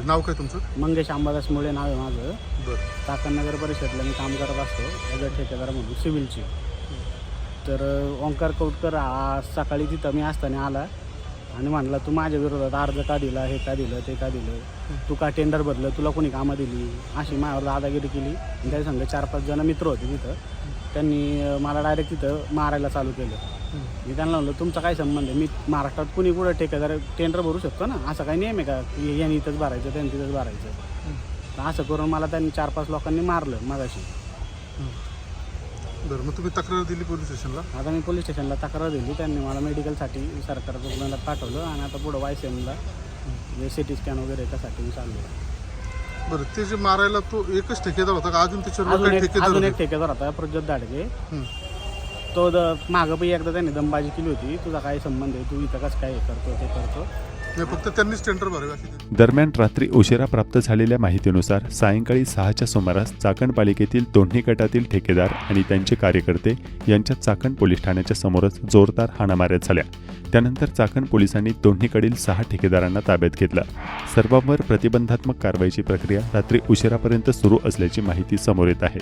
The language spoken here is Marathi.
चालेल. नाव काय तुमचं? मंगेश अंबादास मुळे नाव आहे माझं. बरं. चाकण नगर परिषदला मी काम करत असतो ॲज अ ठेकेदार म्हणून सिव्हिलची. तर ओंकार कौटकर सकाळी तिथं मी असताना आला आणि म्हणला तू माझ्या विरोधात अर्ज का दिला, हे का दिलं, ते का दिलं, तू का टेंडर भरलं, तुला कोणी कामं दिली, अशी माझ्यावर दादागिरी केली. आणि त्या संघ 4-5 जण मित्र होते तिथं. त्यांनी मला डायरेक्ट तिथं मारायला चालू केलं. मी त्यांना म्हणलं तुमचा काय संबंध आहे, मी महाराष्ट्रात कुणी कुठं ठेकेदार टेंडर भरू शकतो ना, असं काही नियम आहे का की यांनी इथंच भरायचं त्यांनी तिथंच भरायचं. तर असं करून मला त्यांनी 4-5 लोकांनी मारलं मगाशी. बरं, मग तुम्ही तक्रार दिली पोलीस स्टेशनला? आता मी पोलीस स्टेशनला तक्रार दिली. त्यांनी मला मेडिकलसाठी सरकार रुग्णालयात पाठवलं आणि आता पुढं YCMला CT स्कॅन वगैरे त्यासाठी मी चाललो. बरं, ते जे मारायला तो एकच ठेकेदार होता का अजून त्याच्यावर अजून काही एक ठेकेदार ठेकेदार होता प्रज्योत दाडगे. हं. तो मागं पण एकदा त्यांनी दमबाजी केली होती, तुझा काय संबंध आहे, तू इथं कसं काय हे करतो ते करतो. नाही, फक्त त्यांनीच टेंडर भरावे अशी. दरम्यान रात्री उशिरा प्राप्त झालेल्या माहितीनुसार सायंकाळी 6च्या सुमारास चाकण पालिकेतील दोन्ही गटातील ठेकेदार आणि त्यांचे कार्यकर्ते यांच्यात चाकण पोलीस ठाण्याच्या समोरच जोरदार हाणामाऱ्या झाल्या. त्यानंतर चाकण पोलिसांनी दोन्हीकडील 6 ठेकेदारांना ताब्यात घेतलं. सर्वांवर प्रतिबंधात्मक कारवाईची प्रक्रिया रात्री उशिरापर्यंत सुरू असल्याची माहिती समोर येत आहे.